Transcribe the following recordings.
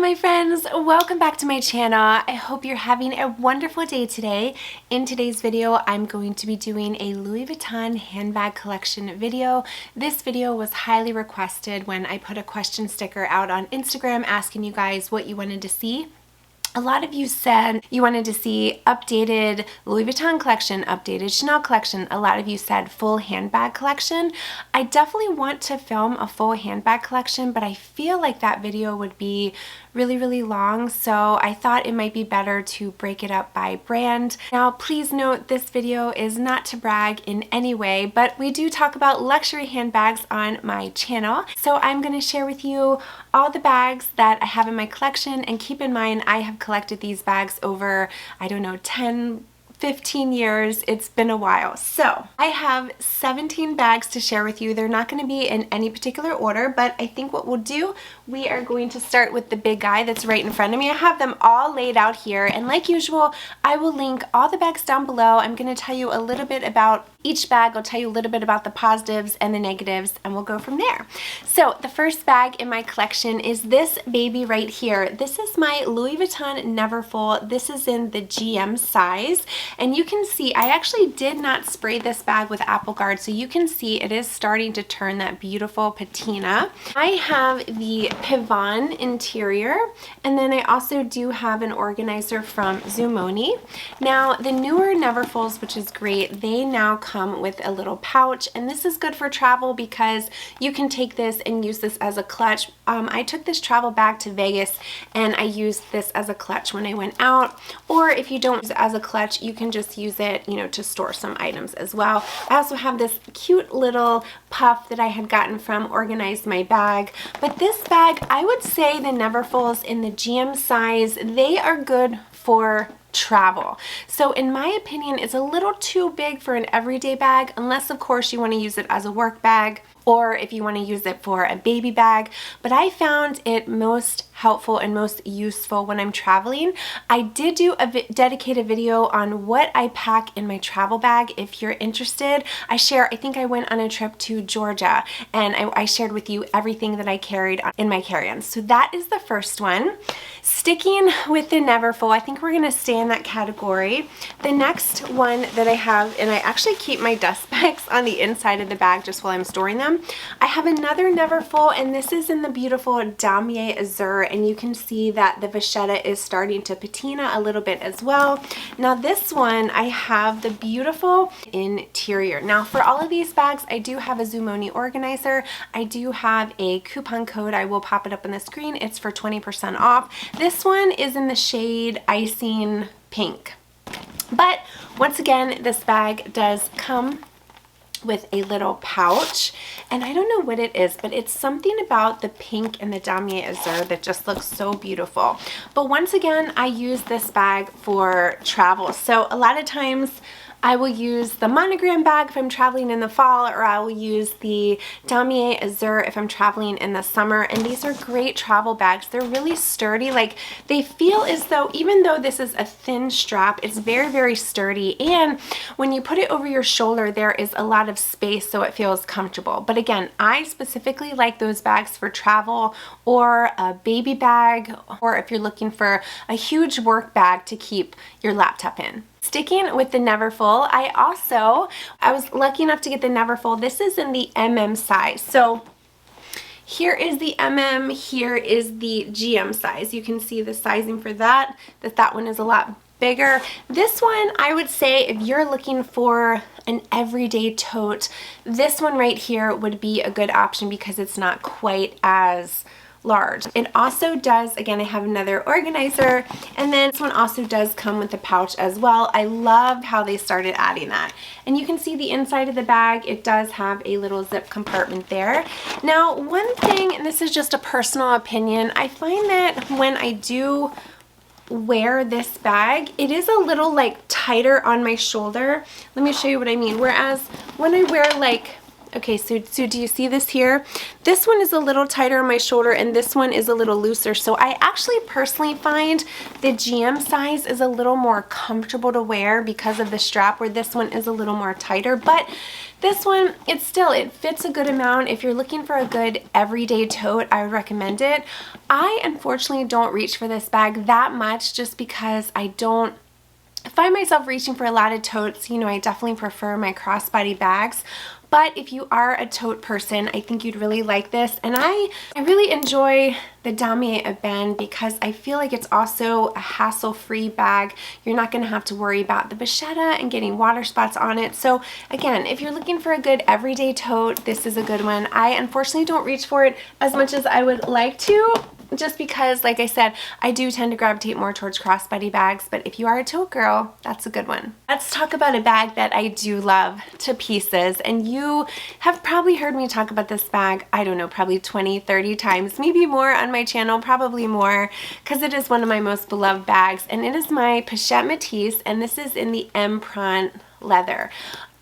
my friends, welcome back to my channel. I hope you're having a wonderful day today. In today's video, I'm going to be doing a Louis Vuitton handbag collection video. This video was highly requested when I put a question sticker out on Instagram asking you guys what you wanted to see. A lot of you said you wanted to see updated Louis Vuitton collection, updated Chanel collection. A lot of you said full handbag collection. I definitely want to film a full handbag collection, but I feel like that video would be really long, so I thought it might be better to break it up by brand. Now, please note this video is not to brag in any way, but we do talk about luxury handbags on my channel. So I'm going to share with you all the bags that I have in my collection, and keep in mind I have collected these bags over, I don't know, 10-15 years. It's been a while. So I have 17 bags to share with you. They're not going to be in any particular order, but I think what we'll do, we are going to start with the big guy that's right in front of me. I have them all laid out here, and like usual, I will link all the bags down below. I'm going to tell you a little bit about each bag. I'll tell you a little bit about the positives and the negatives, and we'll go from there. So the first bag in my collection is this baby right here. This is my Louis Vuitton Neverful. This is in the GM size, and you can see I actually did not spray this bag with Apple Guard, so you can see it is starting to turn that beautiful patina. I have the Pivot interior, and then I also do have an organizer from Zumoni. Now the newer Neverfuls, which is great, they now come with a little pouch, and this is good for travel because you can take this and use this as a clutch. I took this travel bag to Vegas and I used this as a clutch when I went out, or if you don't use it as a clutch, you can just use it, you know, to store some items as well. I also have this cute little puff that I had gotten from Organize My Bag, but this bag, I would say the Neverfuls in the GM size, they are good for travel. So in my opinion, it's a little too big for an everyday bag, unless of course you want to use it as a work bag, or if you want to use it for a baby bag. But I found it most helpful and most useful when I'm traveling. I did do a dedicated video on what I pack in my travel bag. If you're interested, I think I went on a trip to Georgia, and I shared with you everything that I carried in my carry-on. So that is the first one. Sticking with the Neverfull, I think we're going to stay in that category. The next one that I have, and I actually keep my dust bags on the inside of the bag just while I'm storing them, I have another Neverfull, and this is in the beautiful Damier Azure, and you can see that the vachetta is starting to patina a little bit as well. Now this one, I have the beautiful interior. Now for all of these bags, I do have a Zumoni organizer. I do have a coupon code. I will pop it up on the screen. It's for 20% off. This one is in the shade Icing Pink. But once again, this bag does come with a little pouch, and I don't know what it is, but it's something about the pink and the Damier Azure that just looks so beautiful. But once again, I use this bag for travel. So a lot of times I will use the Monogram bag if I'm traveling in the fall, or I will use the Damier Azure if I'm traveling in the summer. And these are great travel bags. They're really sturdy. Like, they feel as though, even though this is a thin strap, it's very sturdy. And when you put it over your shoulder, there is a lot of space, so it feels comfortable. But again, I specifically like those bags for travel, or a baby bag, or if you're looking for a huge work bag to keep your laptop in. Sticking with the Neverfull, I was lucky enough to get the Neverfull. This is in the MM size. So here is the MM, here is the GM size. You can see the sizing for that one is a lot bigger. This one, I would say if you're looking for an everyday tote, this one right here would be a good option because it's not quite as large. It also does, again, I have another organizer, and then this one also does come with a pouch as well. I love how they started adding that. And you can see the inside of the bag, it does have a little zip compartment there. Now, one thing, and this is just a personal opinion, I find that when I do wear this bag, it is a little like tighter on my shoulder. Let me show you what I mean. Whereas when I wear like, okay, so do you see this here? This one is a little tighter on my shoulder, and this one is a little looser. So I actually personally find the GM size is a little more comfortable to wear because of the strap, where this one is a little more tighter. But This one, it fits a good amount. If you're looking for a good everyday tote, I would recommend it. I unfortunately don't reach for this bag that much just because I don't find myself reaching for a lot of totes. You know, I definitely prefer my crossbody bags. But if you are a tote person, I think you'd really like this. And I really enjoy the Damier Ebene because I feel like it's also a hassle-free bag. You're not going to have to worry about the vachetta and getting water spots on it. So again, if you're looking for a good everyday tote, this is a good one. I unfortunately don't reach for it as much as I would like to, just because, like I said, I do tend to gravitate more towards crossbody bags, but if you are a tote girl, that's a good one. Let's talk about a bag that I do love to pieces, and you have probably heard me talk about this bag, I don't know, probably 20, 30 times, maybe more on my channel, probably more, because it is one of my most beloved bags, and it is my Petit Matis, and this is in the Empreinte leather.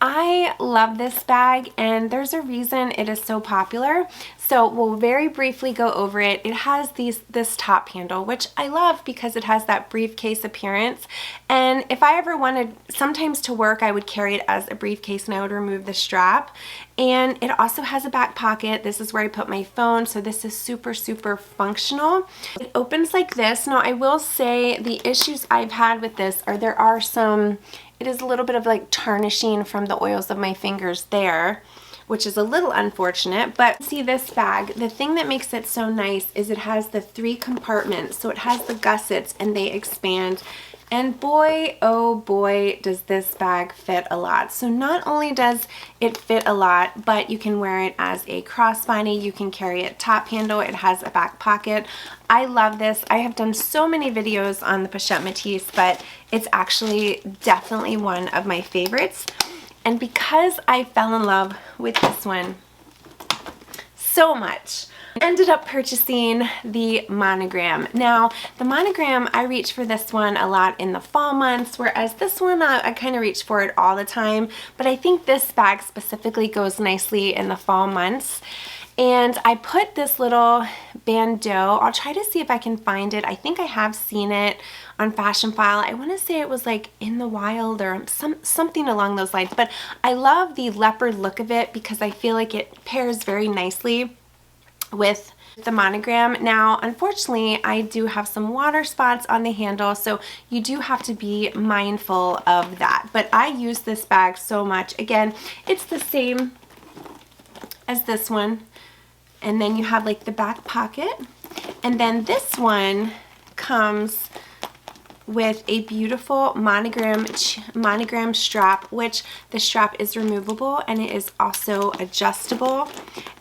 I love this bag, and there's a reason it is so popular. So we'll very briefly go over it. It has this top handle, which I love because it has that briefcase appearance. And if I ever wanted, sometimes to work, I would carry it as a briefcase and I would remove the strap. And it also has a back pocket. This is where I put my phone, so this is super, super functional. It opens like this. Now, I will say the issues I've had with this are there are some, it is a little bit of like tarnishing from the oils of my fingers there, which is a little unfortunate. But see, this bag, the thing that makes it so nice is it has the 3 compartments. So it has the gussets and they expand. And boy, oh boy, does this bag fit a lot. So not only does it fit a lot, but you can wear it as a crossbody, you can carry it top handle, it has a back pocket. I love this. I have done so many videos on the Petit Matis, but it's actually definitely one of my favorites. And because I fell in love with this one so much, I ended up purchasing the Monogram. Now, the Monogram, I reach for this one a lot in the fall months, whereas this one, I kind of reach for it all the time. But I think this bag specifically goes nicely in the fall months. And I put this little bandeau, I'll try to see if I can find it. I think I have seen it on Fashion File. I want to say it was like In the Wild or something along those lines. But I love the leopard look of it because I feel like it pairs very nicely with the Monogram. Now, unfortunately, I do have some water spots on the handle, so you do have to be mindful of that. But I use this bag so much. Again, it's the same as this one. And then you have like the back pocket. And then this one comes with a beautiful monogram strap, which the strap is removable and it is also adjustable.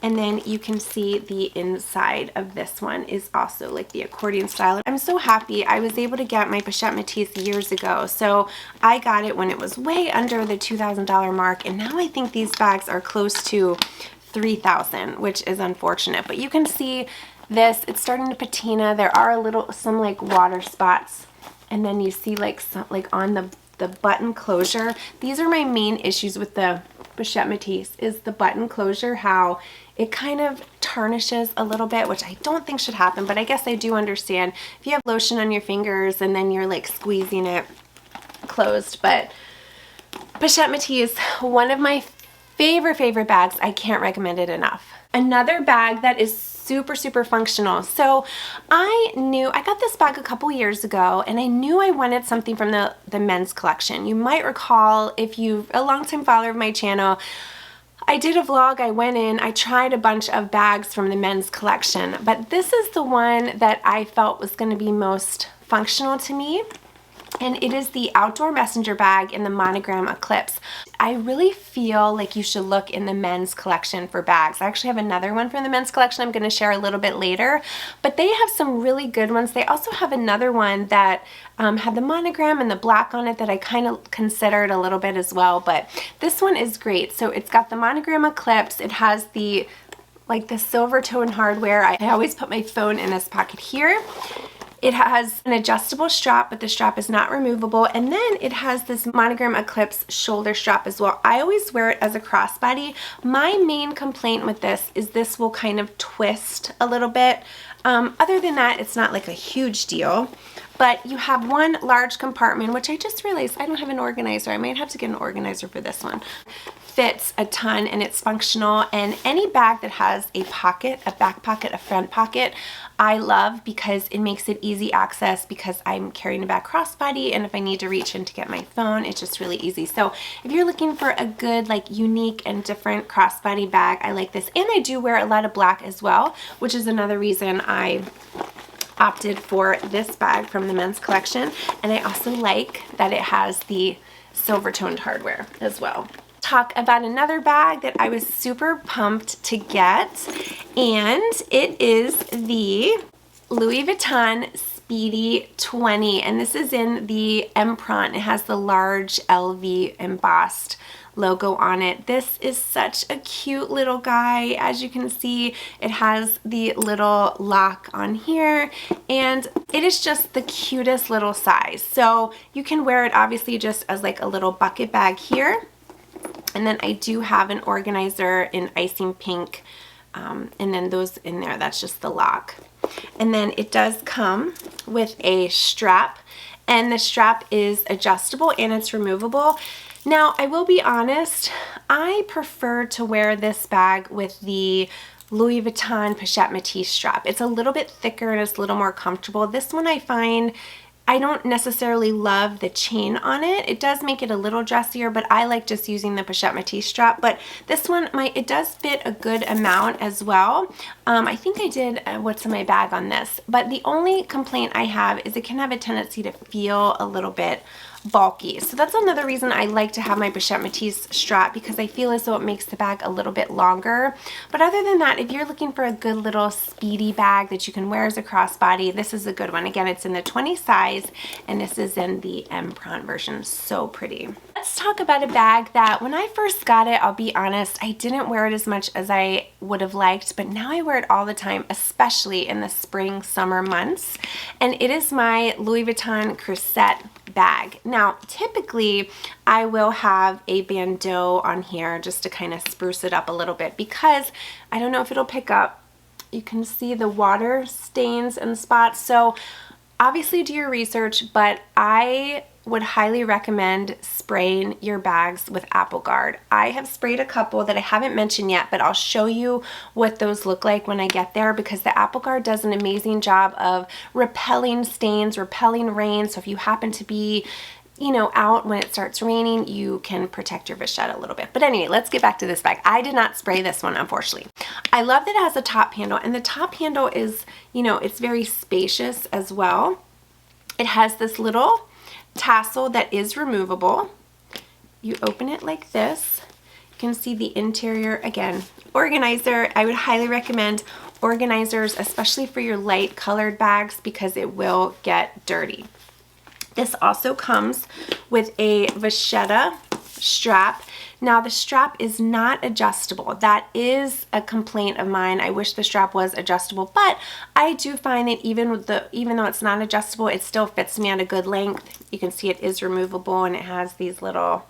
And then you can see the inside of this one is also like the accordion style. I'm so happy. I was able to get my Petit Matis years ago, so I got it when it was way under the $2,000 mark, and now I think these bags are close to $3,000, which is unfortunate. But you can see this, it's starting to patina. There are some like water spots, and then you see like some, like on the button closure. These are my main issues with the Petit Matis, is the button closure, how it kind of tarnishes a little bit, which I don't think should happen, but I guess I do understand if you have lotion on your fingers and then you're like squeezing it closed. But Petit Matis, one of my favorite bags. I can't recommend it enough. Another bag that is super, super functional. So I got this bag a couple years ago, and I knew I wanted something from the men's collection. You might recall, if you're a longtime follower of my channel, I did a vlog, I went in, I tried a bunch of bags from the men's collection, but this is the one that I felt was going to be most functional to me. And it is the Outdoor Messenger bag in the Monogram Eclipse. I really feel like you should look in the men's collection for bags. I actually have another one from the men's collection I'm going to share a little bit later, but they have some really good ones. They also have another one that had the monogram and the black on it that I kind of considered a little bit as well, but this one is great. So it's got the Monogram Eclipse. It has the silver tone hardware. I always put my phone in this pocket here. It has an adjustable strap, but the strap is not removable. And then it has this Monogram Eclipse shoulder strap as well. I always wear it as a crossbody. My main complaint with this will kind of twist a little bit. Other than that, it's not like a huge deal. But you have one large compartment, which I just realized I don't have an organizer. I might have to get an organizer for this one. fits a ton and it's functional, and any bag that has a pocket, a back pocket, a front pocket, I love because it makes it easy access because I'm carrying a bag crossbody, and if I need to reach in to get my phone, it's just really easy. So if you're looking for a good, like, unique and different crossbody bag, I like this. And I do wear a lot of black as well, which is another reason I opted for this bag from the men's collection. And I also like that it has the silver toned hardware as well. Talk about another bag that I was super pumped to get, and it is the Louis Vuitton Speedy 20, and this is in the Empreinte. It has the large LV embossed logo on it. This is such a cute little guy. As you can see, it has the little lock on here, and it is just the cutest little size. So you can wear it obviously just as like a little bucket bag here. And then I do have an organizer in icing pink, and then those in there, that's just the lock. And then it does come with a strap, and the strap is adjustable and it's removable. Now, I will be honest, I prefer to wear this bag with the Louis Vuitton Petit Matis strap. It's a little bit thicker and it's a little more comfortable. This one I find, I don't necessarily love the chain on it. It does make it a little dressier, but I like just using the Petit Matis strap. But this one, it does fit a good amount as well. I think I did what's in my bag on this, but the only complaint I have is it can have a tendency to feel a little bit bulky. So that's another reason I like to have my Petit Matis strap, because I feel as though it makes the bag a little bit longer. But other than that, if you're looking for a good little speedy bag that you can wear as a crossbody, this is a good one. Again, it's in the 20 size, and this is in the Empreinte version. So pretty. Let's talk about a bag that when I first got it, I'll be honest, I didn't wear it as much as I would have liked, but now I wear it all the time, especially in the spring, summer months. And it is my Louis Vuitton Cissette bag. Now, typically I will have a bandeau on here just to kind of spruce it up a little bit, because I don't know if it'll pick up. You can see the water stains and spots. So obviously do your research, but I would highly recommend spraying your bags with Apple Guard. I have sprayed a couple that I haven't mentioned yet, but I'll show you what those look like when I get there, because the Apple Guard does an amazing job of repelling stains, repelling rain. So if you happen to be, you know, out when it starts raining, you can protect your vachette a little bit. But anyway, let's get back to this bag. I did not spray this one, unfortunately. I love that it has a top handle, and the top handle is, you know, it's very spacious as well. It has this little tassel that is removable. You open it like this. You can see the interior. Again, organizer. I would highly recommend organizers, especially for your light colored bags, because it will get dirty. This also comes with a vachetta strap. Now, the strap is not adjustable. That is a complaint of mine. I wish the strap was adjustable, but I do find that even though it's not adjustable, it still fits me at a good length. You can see it is removable, and it has these little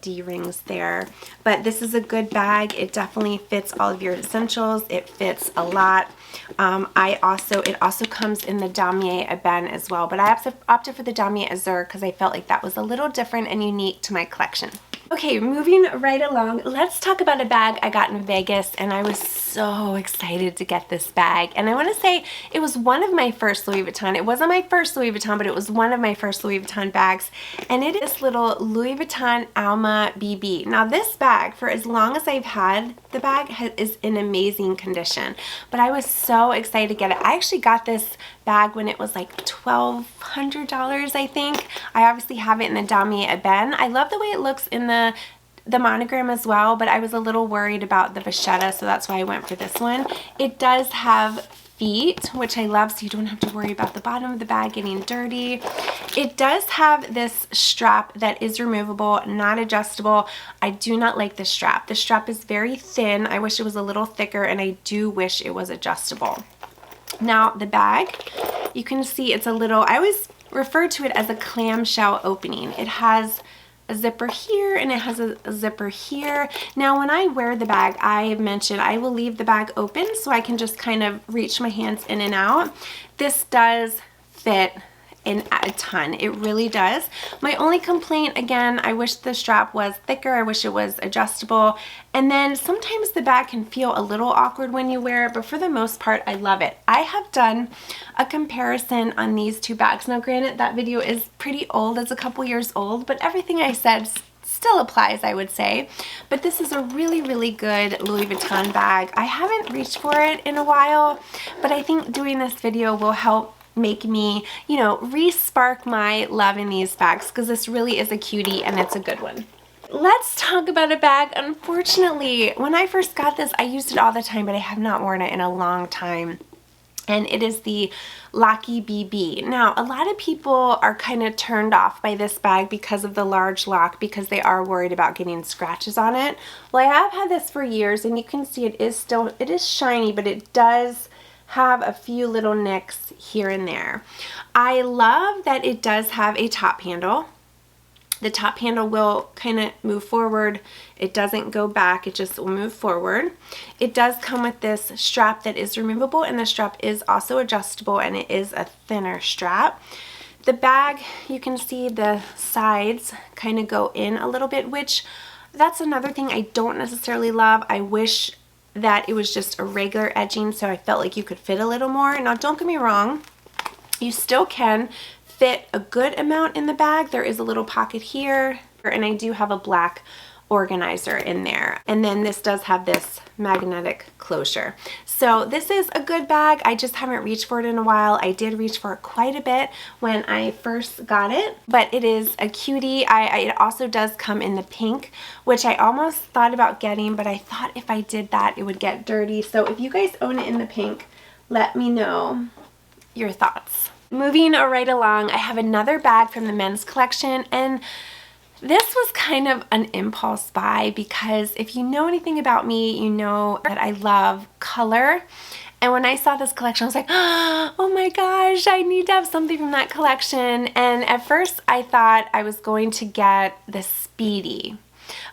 D-rings there. But this is a good bag. It definitely fits all of your essentials. It fits a lot. It also comes in the Damier Ebene as well, but I opted for the Damier Azur because I felt like that was a little different and unique to my collection. Okay, moving right along, let's talk about a bag I got in Vegas, and I was so excited to get this bag. And I want to say it was one of my first Louis Vuitton. It wasn't my first Louis Vuitton, but it was one of my first Louis Vuitton bags. And it is this little Louis Vuitton Alma BB. Now this bag, for as long as I've had the bag, is in amazing condition. But I was so excited to get it. I actually got this bag when it was like $1,200, I think. I obviously have it in the Damier Ebene. I love the way it looks in the monogram as well, but I was a little worried about the vachetta, so that's why I went for this one. It does have feet, which I love, so you don't have to worry about the bottom of the bag getting dirty. It does have this strap that is removable, not adjustable. I do not like the strap. The strap is very thin. I wish it was a little thicker, and I do wish it was adjustable. Now the bag, you can see it's a little, I always refer to it as a clamshell opening. It has a zipper here and it has a zipper here. Now when I wear the bag, I have mentioned I will leave the bag open so I can just kind of reach my hands in and out. This does fit a ton. It really does. My only complaint, again, I wish the strap was thicker. I wish it was adjustable. And then sometimes the bag can feel a little awkward when you wear it, but for the most part, I love it. I have done a comparison on these two bags. Now, granted, that video is pretty old. It's a couple years old, but everything I said still applies, I would say. But this is a really, really good Louis Vuitton bag. I haven't reached for it in a while, but I think doing this video will help make me, you know, re-spark my love in these bags, because this really is a cutie and it's a good one. Let's talk about a bag. Unfortunately, when I first got this, I used it all the time, but I have not worn it in a long time. And it is the Locky BB. Now, a lot of people are kind of turned off by this bag because of the large lock, because they are worried about getting scratches on it. Well, I have had this for years, and you can see it is shiny, but it does have a few little nicks here and there. I love that it does have a top handle. The top handle will kind of move forward. It doesn't go back, it just will move forward. It does come with this strap that is removable, and the strap is also adjustable, and it is a thinner strap. The bag, you can see the sides kind of go in a little bit, which that's another thing I don't necessarily love. I wish that it was just a regular edging, so I felt like you could fit a little more. Now, don't get me wrong, you still can fit a good amount in the bag. There is a little pocket here, and I do have a black organizer in there. And then this does have this magnetic closure. So this is a good bag. I just haven't reached for it in a while. I did reach for it quite a bit when I first got it, but it is a cutie. It also does come in the pink, which I almost thought about getting, but I thought if I did that, it would get dirty. So if you guys own it in the pink, let me know your thoughts. Moving right along, I have another bag from the men's collection, and this was kind of an impulse buy, because if you know anything about me, you know that I love color. And when I saw this collection, I was like, oh my gosh, I need to have something from that collection. And at first I thought I was going to get the Speedy.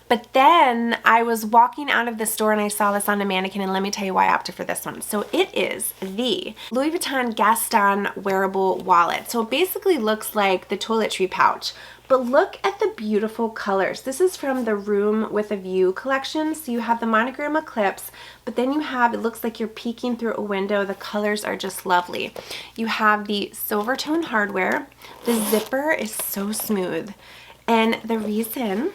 But then I was walking out of the store and I saw this on a mannequin, and let me tell you why I opted for this one. So it is the Louis Vuitton Gaston wearable wallet. So it basically looks like the toiletry pouch, but look at the beautiful colors. This is from the Room with a View collection. So you have the Monogram Eclipse, but then you have, it looks like you're peeking through a window. The colors are just lovely. You have the silver tone hardware. The zipper is so smooth. And the reason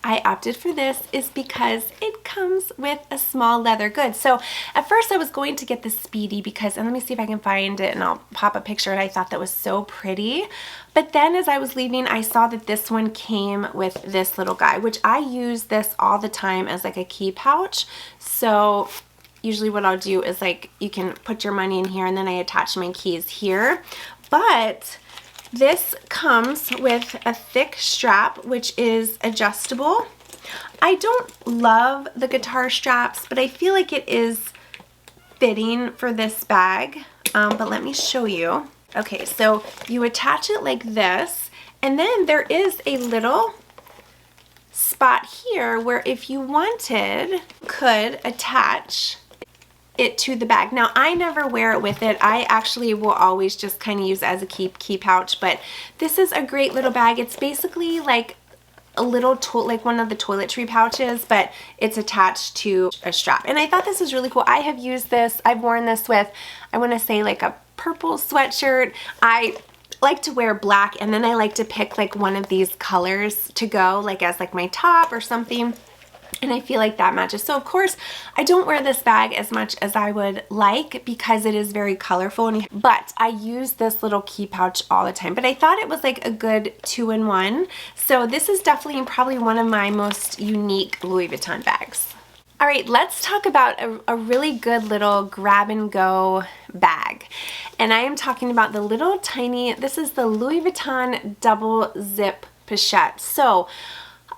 I opted for this is because it comes with a small leather good. So at first I was going to get the Speedy because, and let me see if I can find it and I'll pop a picture, and I thought that was so pretty. But then as I was leaving, I saw that this one came with this little guy, which I use this all the time as like a key pouch. So usually what I'll do is, like, you can put your money in here and then I attach my keys here. But this comes with a thick strap, which is adjustable. I don't love the guitar straps, but I feel like it is fitting for this bag. But let me show you. Okay, so you attach it like this, and then there is a little spot here where if you wanted, could attach it to the bag. Now, I never wear it with it. I actually will always just kind of use it as a key pouch, but this is a great little bag. It's basically like a little like one of the toiletry pouches, but it's attached to a strap. And I thought this was really cool. I have used this, I've worn this with, I want to say, like a purple sweatshirt. I like to wear black, and then I like to pick like one of these colors to go like as like my top or something. And I feel like that matches. So of course, I don't wear this bag as much as I would like because it is very colorful, but I use this little key pouch all the time. But I thought it was like a good 2-in-1. So this is definitely probably one of my most unique Louis Vuitton bags. All right, let's talk about a really good little grab and go bag. And I am talking about the little tiny, this is the Louis Vuitton double zip pochette. So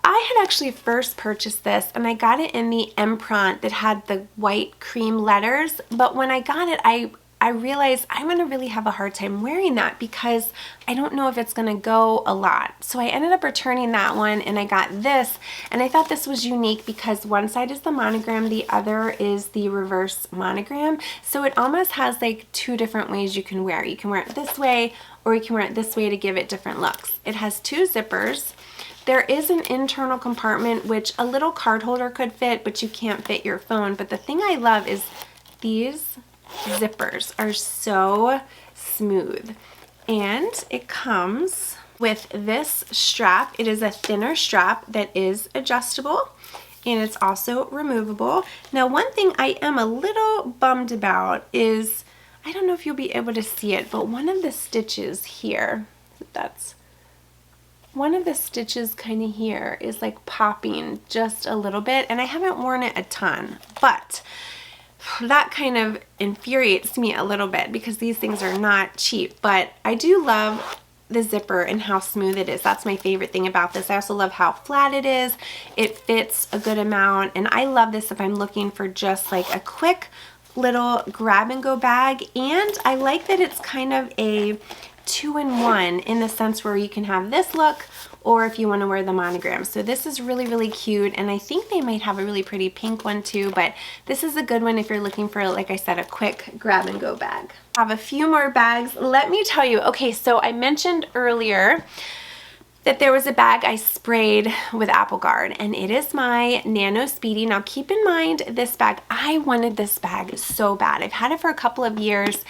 I had actually first purchased this, and I got it in the empreinte that had the white cream letters, but when I got it, I I realized I'm gonna really have a hard time wearing that because I don't know if it's gonna go a lot. So I ended up returning that one and I got this, and I thought this was unique because one side is the monogram, the other is the reverse monogram. So it almost has like two different ways you can wear it. You can wear it this way or you can wear it this way to give it different looks. It has two zippers. There is an internal compartment which a little card holder could fit, but you can't fit your phone. But the thing I love is these zippers are so smooth. And it comes with this strap. It is a thinner strap that is adjustable, and it's also removable. Now, one thing I am a little bummed about is, I don't know if you'll be able to see it, but one of the stitches here, one of the stitches kind of here is like popping just a little bit, and I haven't worn it a ton, but that kind of infuriates me a little bit because these things are not cheap. But I do love the zipper and how smooth it is. That's my favorite thing about this. I also love how flat it is. It fits a good amount, and I love this if I'm looking for just like a quick little grab and go bag. And I like that it's kind of a two-in-one in the sense where you can have this look, or if you want to wear the monogram. So this is really, really cute, and I think they might have a really pretty pink one too, but this is a good one if you're looking for, like I said, a quick grab and go bag. I have a few more bags. Let me tell you, okay, so I mentioned earlier that there was a bag I sprayed with Apple Guard, and it is my Nano Speedy. Now keep in mind, this bag, I wanted this bag so bad. I've had it for a couple of years,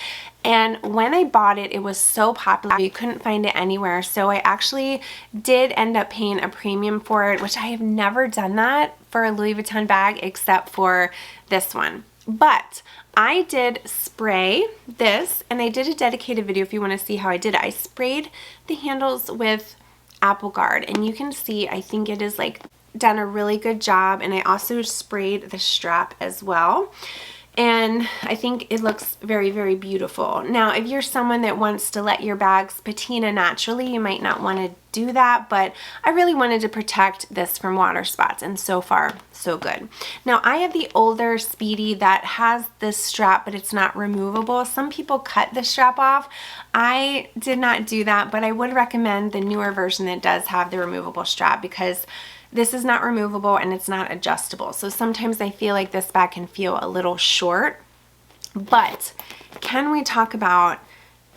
and when I bought it, it was so popular, you couldn't find it anywhere. So I actually did end up paying a premium for it, which I have never done that for a Louis Vuitton bag except for this one. But I did spray this, and I did a dedicated video if you want to see how I did it. I sprayed the handles with Apple Guard, and you can see I think it is like done a really good job, and I also sprayed the strap as well, and I think it looks very, very beautiful. Now if you're someone that wants to let your bags patina naturally, you might not want to do that, but I really wanted to protect this from water spots, and so far so good. Now I have the older Speedy that has this strap, but it's not removable. Some people cut the strap off. I did not do that, but I would recommend the newer version that does have the removable strap, because this is not removable and it's not adjustable. So sometimes I feel like this bag can feel a little short. But can we talk about,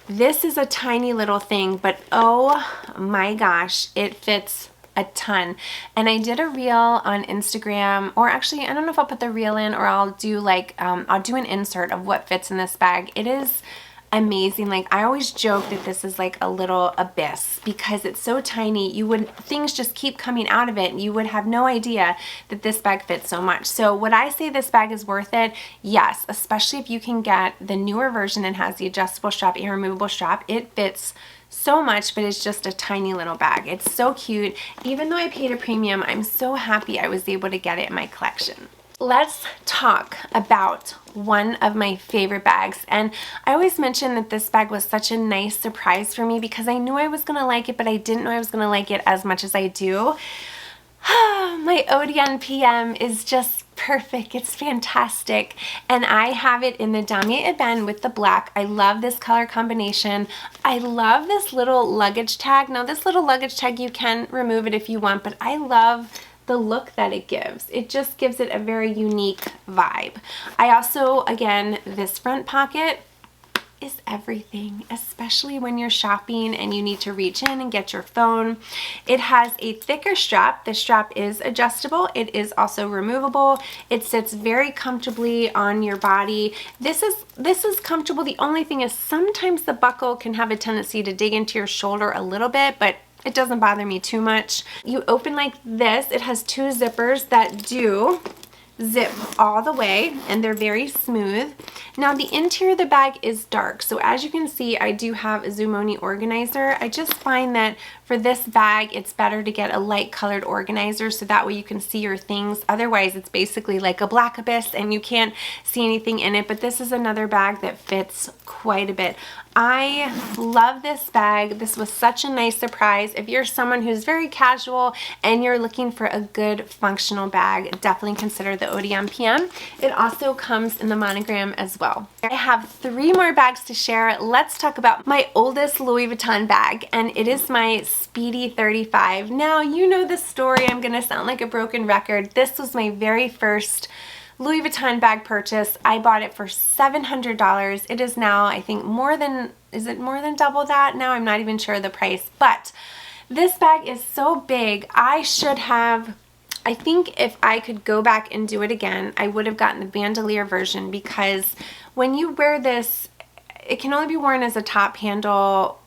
this is a tiny little thing, but oh my gosh, it fits a ton. And I did a reel on Instagram, or actually I don't know if I'll put the reel in, or I'll do like I'll do an insert of what fits in this bag. It is amazing. Like I always joke that this is like a little abyss because it's so tiny. Things just keep coming out of it. You would have no idea that this bag fits so much. So would I say this bag is worth it? Yes, especially if you can get the newer version and has the adjustable strap and removable strap. It fits so much, but it's just a tiny little bag. It's so cute. Even though I paid a premium, I'm so happy I was able to get it in my collection. Let's talk about one of my favorite bags, and I always mention that this bag was such a nice surprise for me because I knew I was going to like it, but I didn't know I was going to like it as much as I do. My Odon PM is just perfect. It's fantastic, and I have it in the damier ebene with the black. I love this color combination. I love this little luggage tag. Now this little luggage tag, you can remove it if you want, but I love the look that it gives. It just gives it a very unique vibe. I also, again, this front pocket is everything, especially when you're shopping and you need to reach in and get your phone. It has a thicker strap. The strap is adjustable. It is also removable. It sits very comfortably on your body. This is comfortable. The only thing is sometimes the buckle can have a tendency to dig into your shoulder a little bit, but it doesn't bother me too much. You open like this. It has two zippers that do zip all the way, and they're very smooth. Now the interior of the bag is dark, so as you can see, I do have a Zumoni organizer. I just find that for this bag it's better to get a light colored organizer so that way you can see your things. Otherwise it's basically like a black abyss and you can't see anything in it. But this is another bag that fits quite a bit. I love this bag. This was such a nice surprise. If you're someone who's very casual and you're looking for a good functional bag, definitely consider the the Odon PM. It also comes in the monogram as well. I have 3 more bags to share. Let's talk about my oldest Louis Vuitton bag, and it is my Speedy 35. Now, you know the story. I'm gonna sound like a broken record. This was my very first Louis Vuitton bag purchase. I bought it for $700. It is now, I think, is it more than double that? Now I'm not even sure the price, but this bag is so big. I think if I could go back and do it again, I would have gotten the bandolier version, because when you wear this, it can only be worn as a top handle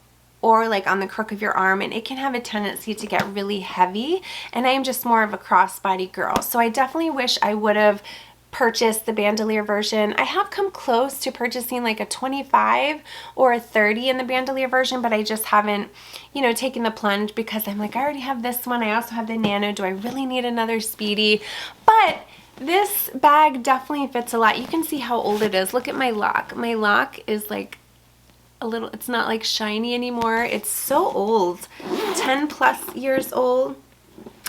or like on the crook of your arm, and it can have a tendency to get really heavy, and I am just more of a crossbody girl. So I definitely wish I would have purchased the bandolier version. I have come close to purchasing like a 25 or a 30 in the bandolier version, but I just haven't, you know, taken the plunge, because I'm like, I already have this one. I also have the Nano. Do I really need another Speedy? But this bag definitely fits a lot. You can see how old it is. Look at my lock. My lock is like a little, it's not like shiny anymore. It's so old, 10 plus years old.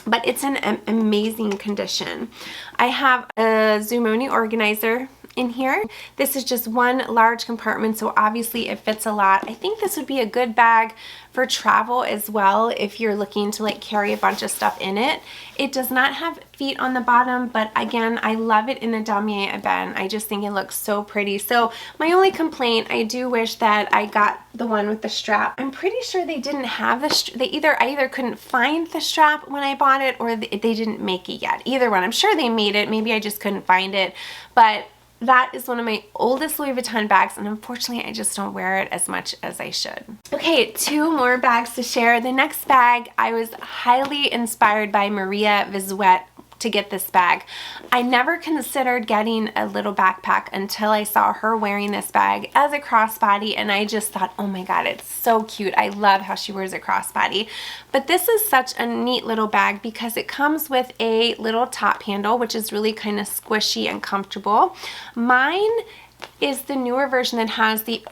But it's in amazing condition. I have a Zumoni organizer in here. This is just one large compartment, so obviously it fits a lot. I think this would be a good bag for travel as well if you're looking to like carry a bunch of stuff in it. It does not have feet on the bottom, but again, I love it in the damier ebene. I just think it looks so pretty. So my only complaint, I do wish that I got the one with the strap. I'm pretty sure they didn't have the I either couldn't find the strap when I bought it, or they didn't make it yet. Either one. I'm sure they made it. Maybe I just couldn't find it. But that is one of my oldest Louis Vuitton bags, and unfortunately I just don't wear it as much as I should. Okay, 2 more bags to share. The next bag, I was highly inspired by Maria Vizuette to get this bag. I never considered getting a little backpack until I saw her wearing this bag as a crossbody, and I just thought, oh my god, it's so cute. I love how she wears a crossbody. But this is such a neat little bag because it comes with a little top handle, which is really kind of squishy and comfortable. Mine is the newer version that has the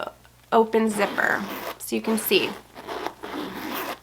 open zipper, so you can see.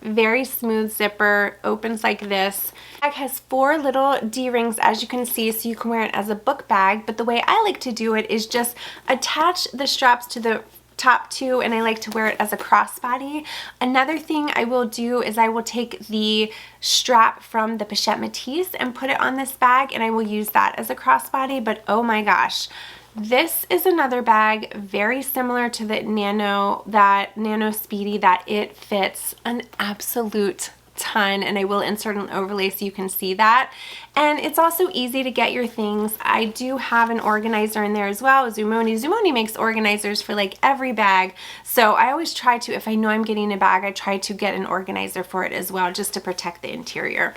Very smooth zipper, opens like this. The bag has 4 little D-rings, as you can see, so you can wear it as a book bag, but the way I like to do it is just attach the straps to the top 2, and I like to wear it as a crossbody. Another thing I will do is I will take the strap from the Petit Matis and put it on this bag, and I will use that as a crossbody. But oh my gosh, this is another bag very similar to the Nano Speedy, that it fits an absolute ton, and I will insert an overlay so you can see that. And it's also easy to get your things. I do have an organizer in there as well. Zumoni makes organizers for like every bag, so I always try to, if I know I'm getting a bag, I try to get an organizer for it as well, just to protect the interior.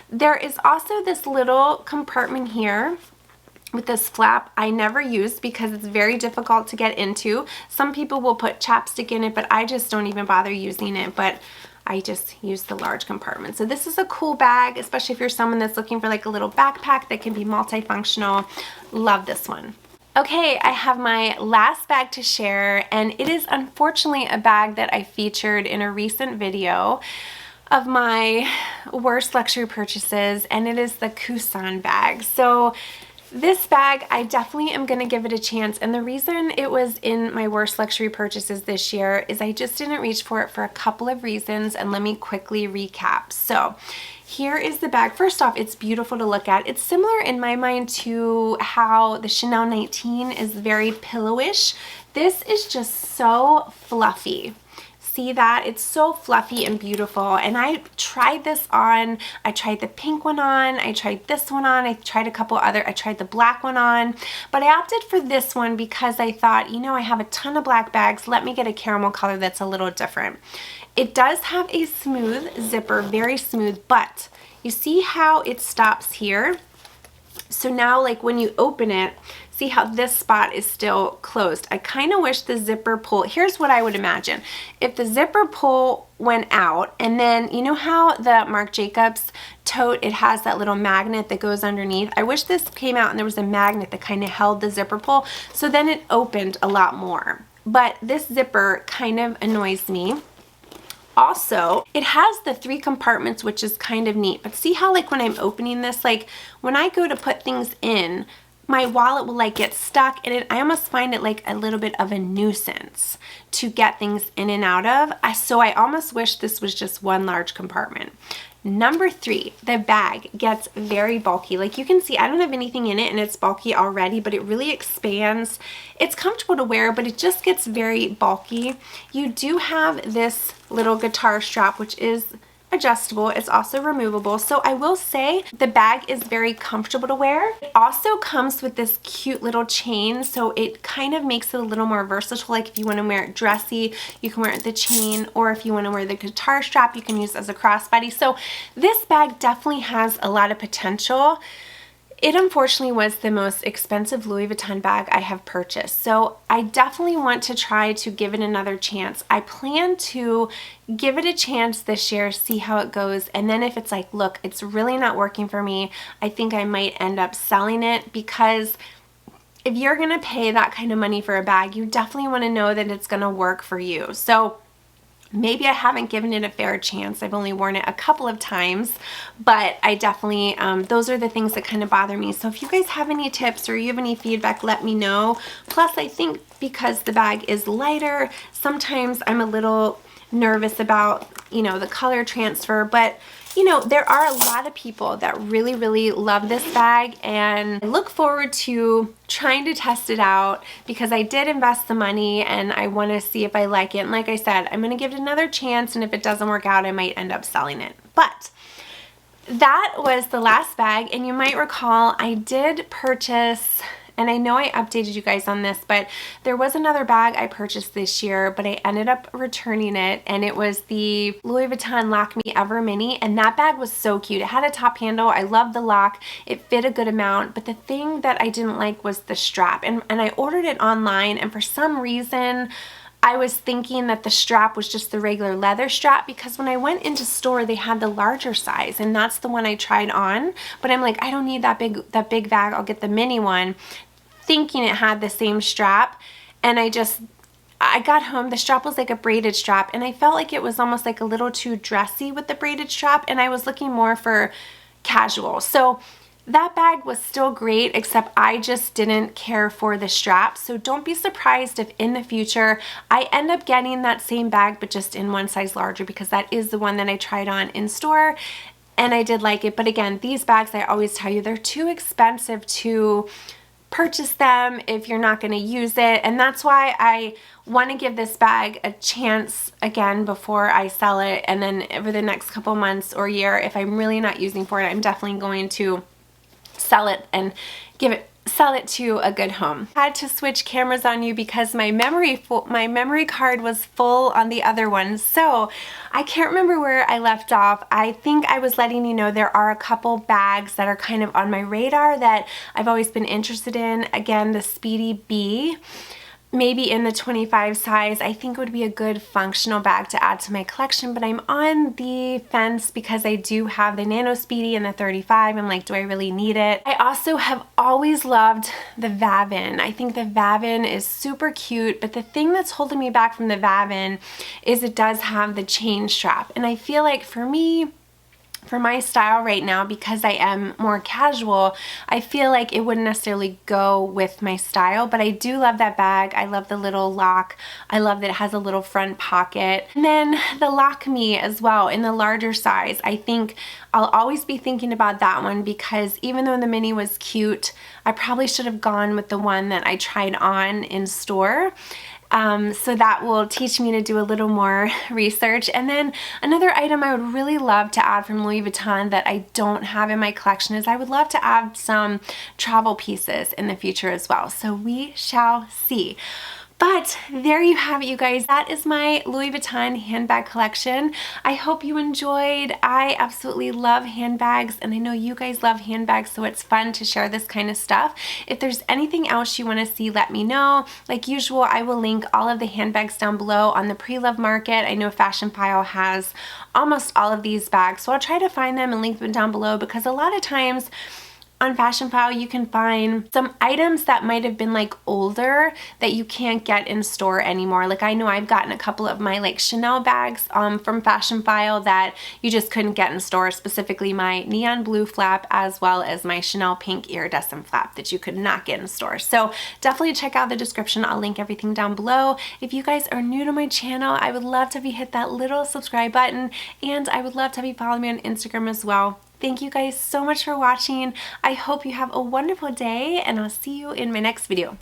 There is also this little compartment here with this flap I never used because it's very difficult to get into. Some people will put chapstick in it, but I just don't even bother using it, but I just use the large compartment. So this is a cool bag, especially if you're someone that's looking for like a little backpack that can be multifunctional. Love this one. Okay, I have my last bag to share, and it is unfortunately a bag that I featured in a recent video of my worst luxury purchases, and it is the Gaston bag. So this bag, I definitely am going to give it a chance, and the reason it was in my worst luxury purchases this year is I just didn't reach for it for a couple of reasons, and let me quickly recap. So here is the bag. First off, it's beautiful to look at. It's similar in my mind to how the Chanel 19 is very pillowish. This is just so fluffy. See that? It's so fluffy and beautiful, and I tried this on. I tried the pink one on, I tried this one on, I tried a couple other, I tried the black one on, but I opted for this one because I thought, you know, I have a ton of black bags, let me get a caramel color that's a little different. It does have a smooth zipper, very smooth, but you see how it stops here? So now, like when you open it, see how this spot is still closed. I kind of wish the zipper pull, here's what I would imagine. If the zipper pull went out, and then you know how the Marc Jacobs tote, it has that little magnet that goes underneath? I wish this came out and there was a magnet that kind of held the zipper pull, so then it opened a lot more. But this zipper kind of annoys me. Also, it has the 3 compartments, which is kind of neat. But see how like when I'm opening this, like when I go to put things in, my wallet will like get stuck, and I almost find it like a little bit of a nuisance to get things in and out of. So I almost wish this was just one large compartment. Number 3, the bag gets very bulky. Like you can see, I don't have anything in it and it's bulky already, but it really expands. It's comfortable to wear, but it just gets very bulky. You do have this little guitar strap, which is adjustable. It's also removable. So I will say the bag is very comfortable to wear. It also comes with this cute little chain, so it kind of makes it a little more versatile. Like if you want to wear it dressy, you can wear it with the chain, or if you want to wear the guitar strap, you can use it as a crossbody. So this bag definitely has a lot of potential. It unfortunately was the most expensive Louis Vuitton bag I have purchased, so I definitely want to try to give it another chance. I plan to give it a chance this year, see how it goes, and then if it's like, look, it's really not working for me, I think I might end up selling it, because if you're gonna pay that kind of money for a bag, you definitely want to know that it's gonna work for you. So maybe I haven't given it a fair chance. I've only worn it a couple of times, but I definitely, those are the things that kind of bother me. So if you guys have any tips or you have any feedback, let me know. Plus, I think because the bag is lighter, sometimes I'm a little nervous about, you know, the color transfer, but you know, there are a lot of people that really, really love this bag, and I look forward to trying to test it out because I did invest the money and I want to see if I like it. And like I said, I'm going to give it another chance, and if it doesn't work out, I might end up selling it. But that was the last bag, and you might recall I did purchase, and I know I updated you guys on this, but there was another bag I purchased this year, but I ended up returning it, and it was the Louis Vuitton Lockme Ever Mini, and that bag was so cute. It had a top handle. I loved the lock. It fit a good amount, but the thing that I didn't like was the strap, and I ordered it online, and for some reason, I was thinking that the strap was just the regular leather strap, because when I went into store, they had the larger size, and that's the one I tried on, but I'm like, I don't need that big bag. I'll get the mini one, thinking it had the same strap. And I got home, the strap was like a braided strap, and I felt like it was almost like a little too dressy with the braided strap, and I was looking more for casual. So that bag was still great, except I just didn't care for the strap. So don't be surprised if in the future I end up getting that same bag, but just in one size larger, because that is the one that I tried on in store and I did like it. But again, these bags, I always tell you, they're too expensive to purchase them if you're not going to use it, and that's why I want to give this bag a chance again before I sell it. And then over the next couple months or year, if I'm really not using for it, I'm definitely going to sell it and sell it to a good home. I had to switch cameras on you because my memory card was full on the other one, so I can't remember where I left off. I think I was letting you know there are a couple bags that are kind of on my radar that I've always been interested in. Again, the Speedy B, maybe in the 25 size, I think would be a good functional bag to add to my collection, but I'm on the fence because I do have the Nano Speedy and the 35. I'm like, do I really need it? I also have always loved the Vavin. I think the Vavin is super cute, but the thing that's holding me back from the Vavin is it does have the chain strap, and I feel like for me, for my style right now, because I am more casual, I feel like it wouldn't necessarily go with my style, but I do love that bag. I love the little lock. I love that it has a little front pocket. And then the Lockme as well in the larger size. I think I'll always be thinking about that one, because even though the mini was cute, I probably should have gone with the one that I tried on in store. So that will teach me to do a little more research. And then another item I would really love to add from Louis Vuitton that I don't have in my collection is I would love to add some travel pieces in the future as well. So we shall see. But there you have it, you guys. That is my Louis Vuitton handbag collection. I hope you enjoyed. I absolutely love handbags, and I know you guys love handbags, so it's fun to share this kind of stuff. If there's anything else you want to see, let me know. Like usual, I will link all of the handbags down below on the pre-love market. I know Fashion File has almost all of these bags, so I'll try to find them and link them down below, because a lot of times on Fashion File you can find some items that might have been like older that you can't get in store anymore. Like I know I've gotten a couple of my like Chanel bags from Fashion File that you just couldn't get in store, specifically my neon blue flap as well as my Chanel pink iridescent flap that you could not get in store. So definitely check out the description. I'll link everything down below. If you guys are new to my channel, I would love to have you hit that little subscribe button, and I would love to have you follow me on Instagram as well. Thank you guys so much for watching. I hope you have a wonderful day, and I'll see you in my next video.